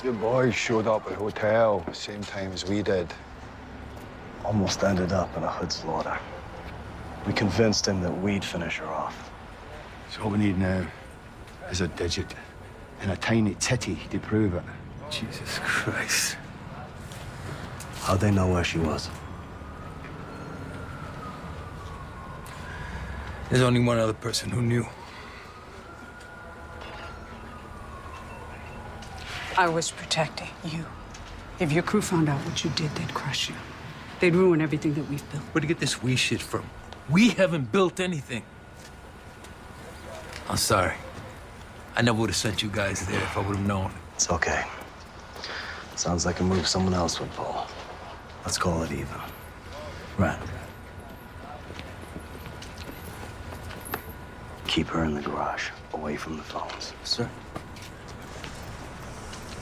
Your boys showed up at the hotel same time as we did. Almost ended up in a hood slaughter. We convinced him that we'd finish her off. So all we need now is a digit and a tiny titty to prove it. Jesus Christ. How'd they know where she was? There's only one other person who knew. I was protecting you. If your crew found out what you did, they'd crush you. They'd ruin everything that we've built. Where'd you get this we shit from? We haven't built anything. I'm sorry. I never would have sent you guys there if I would have known. It's okay. Sounds like a move someone else would pull. Let's call it even. Right. Keep her in the garage, away from the phones. Sir.